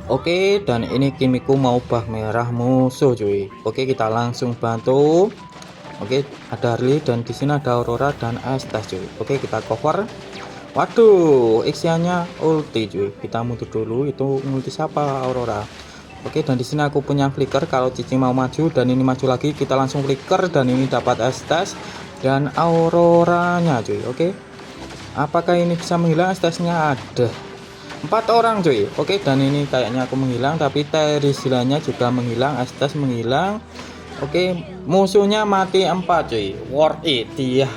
Oke, dan ini Kimiko mau bah merah musuh cuy. Oke, kita langsung bantu. Oke, ada Harley dan di sini ada Aurora dan Estes cuy. Oke, kita cover. Waduh, Ixianya ulti cuy. Kita mundur dulu, itu ulti siapa? Aurora. Oke, dan di sini aku punya flicker kalau Cici mau maju dan ini maju lagi, kita langsung flicker dan ini dapat Estes dan Auroranya cuy. Oke. Apakah ini bisa menghilang? Estesnya ada 4 orang cuy. Oke, dan ini kayaknya aku menghilang tapi Terizilanya juga menghilang, Estes menghilang. Oke, musuhnya mati 4 cuy. Worth it ya.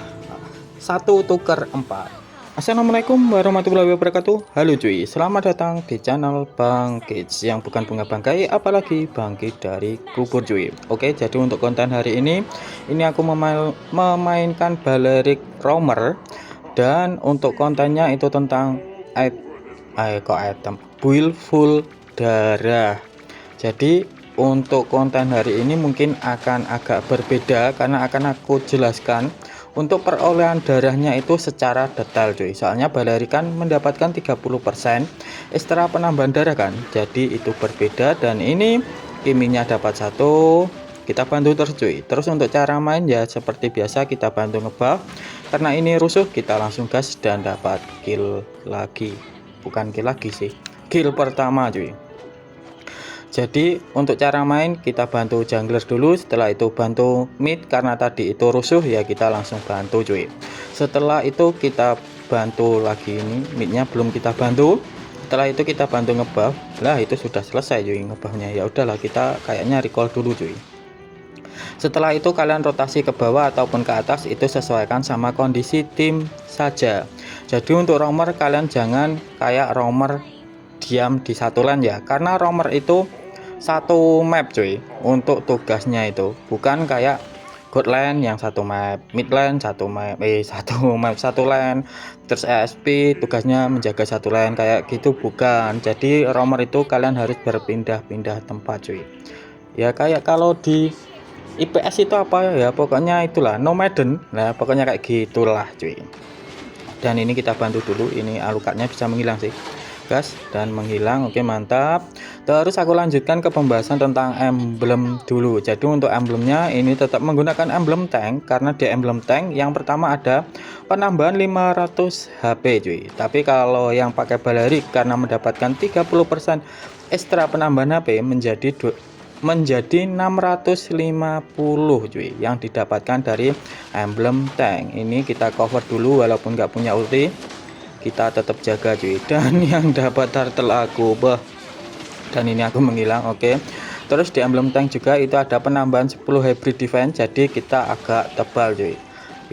1 tuker 4. Assalamualaikum warahmatullahi wabarakatuh. Halo cuy, selamat datang di channel Bang Kids yang bukan bunga bangkai apalagi bangkit dari kubur cuy. Oke, jadi untuk konten hari ini aku memainkan Balerik Roamer, dan untuk kontennya itu tentang item build full darah. Jadi untuk konten hari ini mungkin akan agak berbeda karena akan aku jelaskan untuk perolehan darahnya itu secara detail cuy. Soalnya Baleri kan mendapatkan 30% ekstra penambahan darah kan. Jadi itu berbeda, dan ini kiminya dapat 1. Kita bantu terus cuy. Terus untuk cara main ya seperti biasa, kita bantu ngebuff. Karena ini rusuh, kita langsung gas dan dapat kill lagi. Bukan kill lagi sih, kill pertama cuy. Jadi untuk cara main kita bantu jungler dulu, setelah itu bantu mid karena tadi itu rusuh ya, kita langsung bantu cuy. Setelah itu kita bantu lagi, ini midnya belum kita bantu. Setelah itu kita bantu ngebuff. Lah itu sudah selesai cuy ngebuffnya. Ya udahlah, kita kayaknya recall dulu cuy. Setelah itu kalian rotasi ke bawah ataupun ke atas, itu sesuaikan sama kondisi tim saja. Jadi untuk roamer kalian jangan kayak roamer diam di satu lane ya, karena roamer itu satu map cuy untuk tugasnya, itu bukan kayak god lane yang satu map, mid lane satu map, satu map satu lane, terus ESP tugasnya menjaga satu lane kayak gitu, bukan. Jadi roamer itu kalian harus berpindah-pindah tempat cuy. Ya kayak kalau di IPS itu apa ya, pokoknya itulah nomaden. Nah pokoknya kayak gitulah cuy. Dan ini kita bantu dulu, ini Alucardnya bisa menghilang sih gas dan menghilang. Oke mantap. Terus aku lanjutkan ke pembahasan tentang emblem dulu. Jadi untuk emblemnya ini tetap menggunakan emblem tank, karena di emblem tank yang pertama ada penambahan 500 HP cuy. Tapi kalau yang pakai Balerik karena mendapatkan 30% ekstra penambahan HP menjadi 650 cuy yang didapatkan dari emblem tank. Ini kita cover dulu walaupun nggak punya ulti, kita tetap jaga cuy. Dan yang dapat turtle aku dan ini aku menghilang. Oke, terus di emblem tank juga itu ada penambahan 10 hybrid defense, jadi kita agak tebal cuy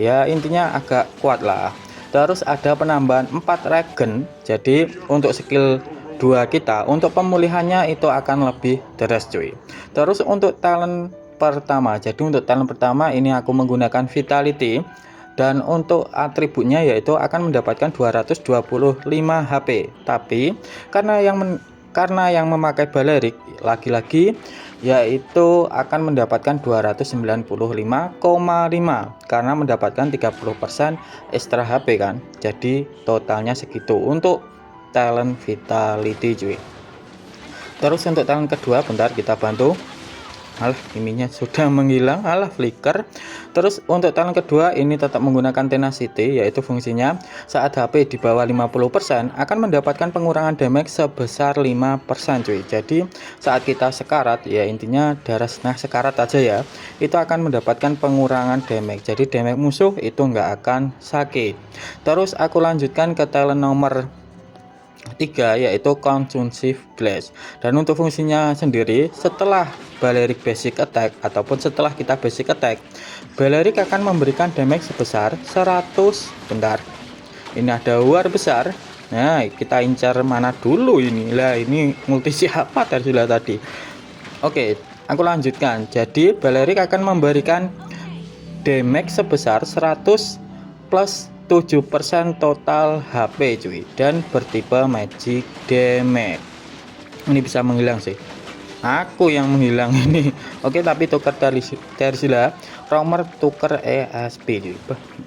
ya, intinya agak kuat lah. Terus ada penambahan 4 regen, jadi untuk skill 2 kita untuk pemulihannya itu akan lebih deres cuy. Terus untuk talent pertama, jadi untuk talent pertama ini aku menggunakan vitality, dan untuk atributnya yaitu akan mendapatkan 225 HP. Tapi karena yang memakai Balerik lagi-lagi yaitu akan mendapatkan 295,5 karena mendapatkan 30% ekstra HP kan. Jadi totalnya segitu untuk talent vitality cuy. Terus untuk talent kedua, bentar kita bantu. Alah, ininya sudah menghilang, alah flicker. Terus untuk talent kedua ini tetap menggunakan tenacity, yaitu fungsinya saat HP di bawah 50% akan mendapatkan pengurangan damage sebesar 5% cuy. Jadi saat kita sekarat ya, intinya darah setengah sekarat aja ya, itu akan mendapatkan pengurangan damage. Jadi damage musuh itu nggak akan sakit. Terus aku lanjutkan ke talent nomor 3 yaitu Consumptive Blast, dan untuk fungsinya sendiri setelah Balerik basic attack ataupun setelah kita basic attack, Balerik akan memberikan damage sebesar 100. bentar, ini ada war besar. Nah kita incar mana dulu ini lah, ini multi siapa tadi. Oke, aku lanjutkan. Jadi Balerik akan memberikan damage sebesar 100 plus 7% total HP cuy, dan bertipe magic damage. Ini bisa menghilang sih, aku yang menghilang ini. Oke, tapi tukar Terizila roamer tuker ESP cuy,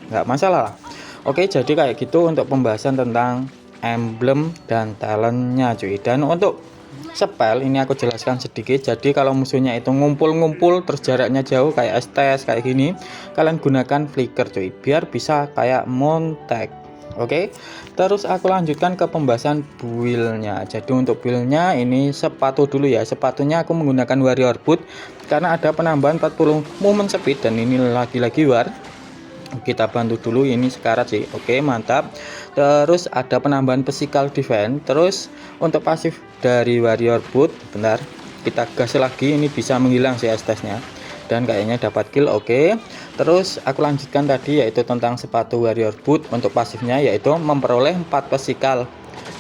nggak masalah lah. Oke, jadi kayak gitu untuk pembahasan tentang emblem dan talentnya cuy. Dan untuk spell ini aku jelaskan sedikit. Jadi kalau musuhnya itu ngumpul-ngumpul terus jaraknya jauh kayak STS kayak gini, kalian gunakan flicker cuy, biar bisa kayak montek. Oke, terus aku lanjutkan ke pembahasan build-nya. Jadi untuk build-nya ini sepatu dulu ya. Sepatunya aku menggunakan warrior boot karena ada penambahan 40 movement speed dan ini lagi-lagi war. Kita bantu dulu ini sekarat sih. Oke, mantap. Terus ada penambahan physical defense. Terus untuk pasif dari warrior boot, bentar, kita gas lagi, ini bisa menghilang sih STS-nya dan kayaknya dapat kill. Oke, terus aku lanjutkan tadi yaitu tentang sepatu warrior boot. Untuk pasifnya yaitu memperoleh 4 physical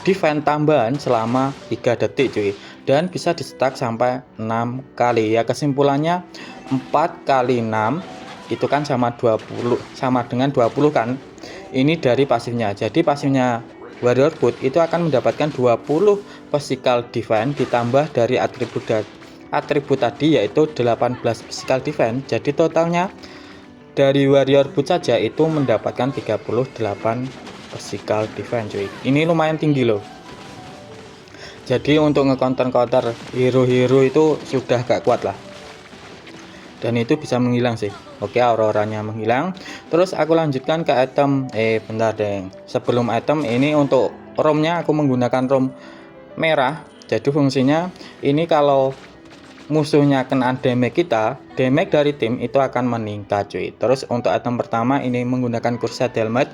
defense tambahan selama 3 detik cuy, dan bisa di stack sampai 6 kali ya. Kesimpulannya 4 kali 6 itu kan sama 20, sama dengan 20 kan. Ini dari pasifnya. Jadi pasifnya warrior boot itu akan mendapatkan 20 physical defense ditambah dari atribut tadi yaitu 18 physical defense. Jadi totalnya dari warrior boot saja itu mendapatkan 38 physical defense cuy. Ini lumayan tinggi loh. Jadi untuk nge-counter hero-hero itu sudah gak kuat lah, dan itu bisa menghilang sih. Oke, auroranya menghilang. Terus aku lanjutkan ke item. Bentar deh, sebelum item ini untuk romnya aku menggunakan rom merah. Jadi fungsinya ini kalau musuhnya kena damage kita, damage dari tim itu akan meningkat cuy. Terus untuk item pertama ini menggunakan Cursed Helmet.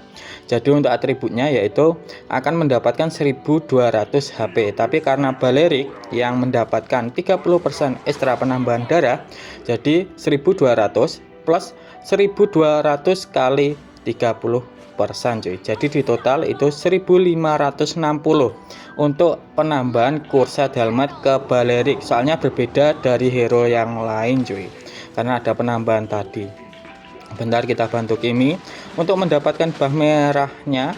Jadi untuk atributnya yaitu akan mendapatkan 1200 HP, tapi karena Balerik yang mendapatkan 30% ekstra penambahan darah, jadi 1200 plus 1200 kali 30% cuy. Jadi di total itu 1560 untuk penambahan Cursed Helmet ke Balerik. Soalnya berbeda dari hero yang lain cuy, karena ada penambahan tadi. Bentar, kita bantu Kimi untuk mendapatkan buff merahnya.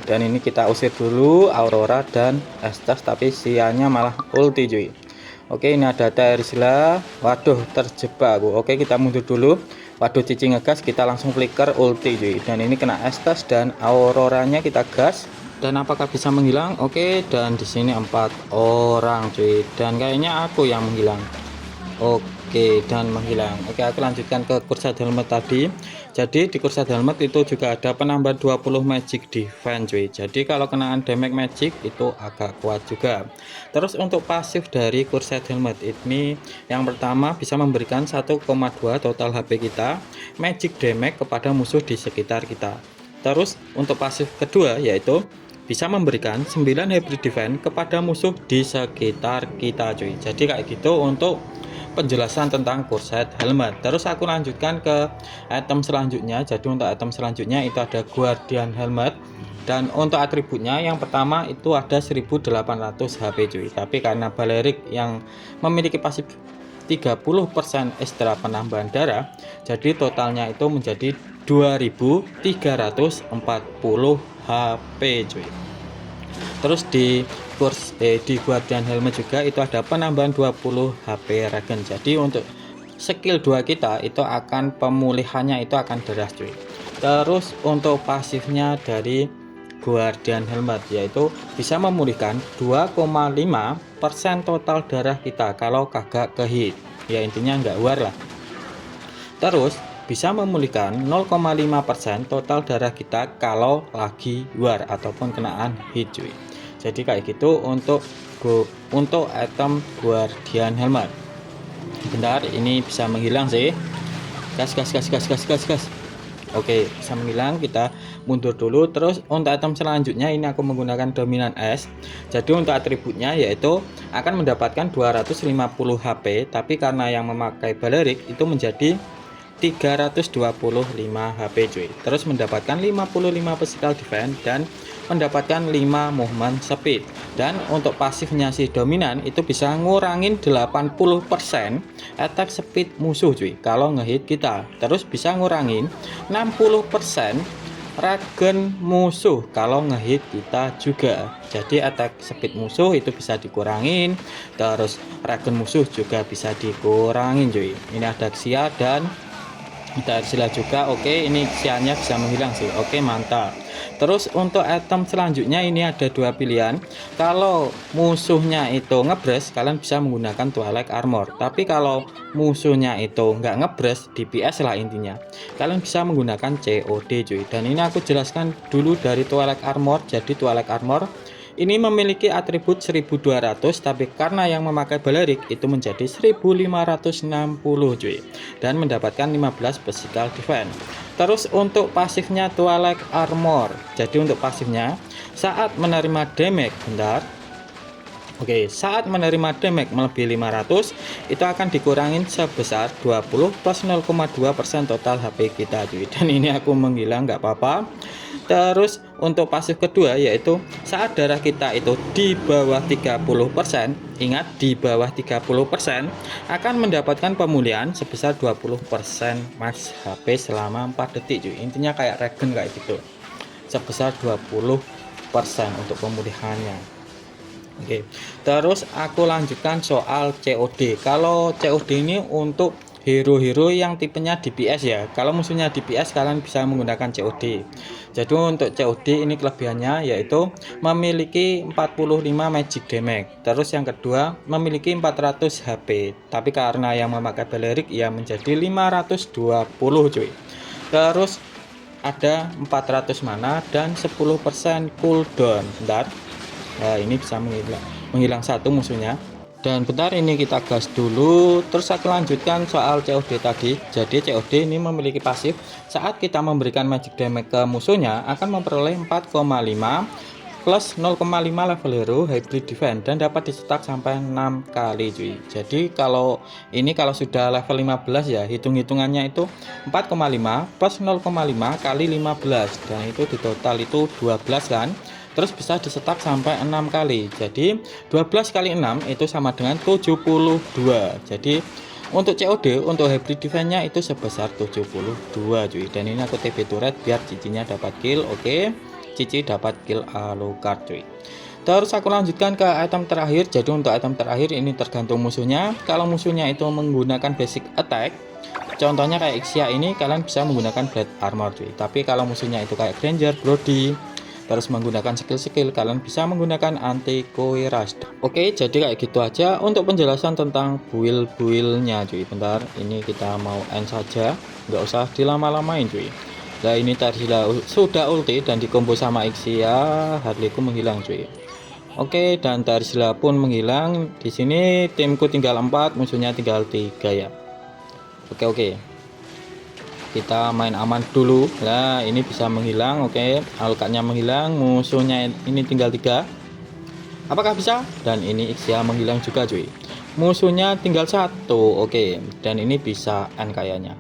Dan ini kita usir dulu Aurora dan Estes, tapi sianya malah ulti cuy. Oke, ini ada Terisla. Waduh, terjebak aku. Oke, kita mundur dulu. Waduh, Cici ngegas, kita langsung flicker ulti cuy. Dan ini kena Estes dan Auroranya kita gas. Dan apakah bisa menghilang? Oke, dan di sini 4 orang cuy. Dan kayaknya aku yang menghilang. Oke, dan menghilang. Oke, aku lanjutkan ke Cursed Helmet tadi. Jadi di Cursed Helmet itu juga ada penambahan 20 magic defense cuy. Jadi kalau kenaan damage magic itu agak kuat juga. Terus untuk pasif dari Cursed Helmet ini, yang pertama bisa memberikan 1,2 total HP kita magic damage kepada musuh di sekitar kita. Terus untuk pasif kedua yaitu bisa memberikan 9 hybrid defense kepada musuh di sekitar kita cuy. Jadi kayak gitu untuk penjelasan tentang Cursed Helmet. Terus aku lanjutkan ke item selanjutnya. Jadi untuk item selanjutnya itu ada Guardian Helmet, dan untuk atributnya yang pertama itu ada 1800 HP cuy. Tapi karena Balerik yang memiliki pasif 30% ekstra penambahan darah, jadi totalnya itu menjadi 2340 HP cuy. Terus di Guardian Helmet juga itu ada penambahan 20 HP regen. Jadi untuk skill 2 kita itu akan pemulihannya itu akan deras cuy. Terus untuk pasifnya dari Guardian Helmet yaitu bisa memulihkan 2,5% total darah kita kalau kagak ke hit. Ya intinya nggak war lah. Terus bisa memulihkan 0,5% total darah kita kalau lagi war ataupun kenaan hit cuy. Jadi kayak gitu untuk item Guardian Helmet. Bentar, ini bisa menghilang sih. Gas. Oke, bisa menghilang, kita mundur dulu. Terus untuk item selanjutnya ini aku menggunakan Dominant S. Jadi untuk atributnya yaitu akan mendapatkan 250 HP, tapi karena yang memakai Balerik itu menjadi 325 HP cuy. Terus mendapatkan 55 physical defense dan mendapatkan 5 movement speed. Dan untuk pasifnya si dominan itu bisa ngurangin 80% attack speed musuh cuy kalau ngehit kita. Terus bisa ngurangin 60% regen musuh kalau ngehit kita juga. Jadi attack speed musuh itu bisa dikurangin, terus regen musuh juga bisa dikurangin cuy. Ini ada Xia dan kita sila juga. Oke, ini Xianya bisa menghilang sih. Oke, mantap. Terus untuk item selanjutnya ini ada dua pilihan. Kalau musuhnya itu ngebres, kalian bisa menggunakan Twilight Armor. Tapi kalau musuhnya itu nggak ngebres, DPS lah intinya, kalian bisa menggunakan COD cuy. Dan ini aku jelaskan dulu dari Twilight Armor. Jadi Twilight Armor ini memiliki atribut 1200, tapi karena yang memakai Balerik itu menjadi 1560 cuy, dan mendapatkan 15 physical defense. Terus untuk pasifnya Twilight Armor, jadi untuk pasifnya saat menerima damage, saat menerima damage melebihi 500 itu akan dikurangin sebesar 20 plus 0,2% total HP kita cuy. Dan ini aku menghilang nggak apa-apa. Terus untuk pasif kedua yaitu saat darah kita itu di bawah 30%, ingat di bawah 30%, akan mendapatkan pemulihan sebesar 20% max HP selama 4 detik cuy. Intinya kayak regen kayak gitu, sebesar 20% untuk pemulihannya. Terus aku lanjutkan soal COD. Kalau COD ini untuk hero-hero yang tipenya DPS ya. Kalau musuhnya DPS kalian bisa menggunakan COD. Jadi untuk COD ini kelebihannya yaitu memiliki 45 magic damage. Terus yang kedua memiliki 400 HP. Tapi karena yang memakai Balerik ya menjadi 520 cuy. Terus ada 400 mana dan 10% cooldown. Nah, ini bisa menghilang satu musuhnya. Dan bentar ini kita gas dulu. Terus aku lanjutkan soal COD tadi. Jadi COD ini memiliki pasif saat kita memberikan magic damage ke musuhnya akan memperoleh 4,5 plus 0,5 level hero hybrid defense dan dapat dicetak sampai 6 kali cuy. Jadi kalau sudah level 15 ya, hitung-hitungannya itu 4,5 plus 0,5 kali 15 dan itu di total itu 12 kan. Terus bisa dicetak sampai 6 kali. Jadi 12 kali 6 itu sama dengan 72. Jadi untuk COD untuk hybrid defense-nya itu sebesar 72 cuy. Dan ini aku TP turret biar cicinya dapat kill. Cici dapat kill Alucard cuy. Terus aku lanjutkan ke item terakhir. Jadi untuk item terakhir ini tergantung musuhnya. Kalau musuhnya itu menggunakan basic attack, contohnya kayak Ixia ini, kalian bisa menggunakan Blade Armor cuy. Tapi kalau musuhnya itu kayak Granger, Brody, terus menggunakan skill-skill, kalian bisa menggunakan anti coerce. Jadi kayak gitu aja untuk penjelasan tentang build-buildnya cuy. Bentar, ini kita mau end saja, nggak usah dilama-lamain cuy. Nah ini tadi sudah ulti dan dikombo sama Ixia, Harleyku menghilang cuy. Dan Tarsila pun menghilang. Di sini timku tinggal 4, musuhnya tinggal 3 ya. Kita main aman dulu. Nah ini bisa menghilang. Alucardnya menghilang, musuhnya ini tinggal 3. Apakah bisa? Dan ini Ixia menghilang juga cuy, musuhnya tinggal 1. Dan ini bisa N kayaknya.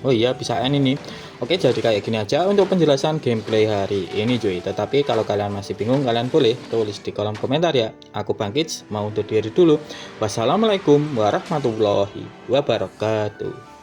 Oh iya bisa N ini. Jadi kayak gini aja untuk penjelasan gameplay hari ini cuy. Tetapi kalau kalian masih bingung, kalian boleh tulis di kolom komentar ya. Aku Bangkits mau undur diri dulu. Wassalamualaikum warahmatullahi wabarakatuh.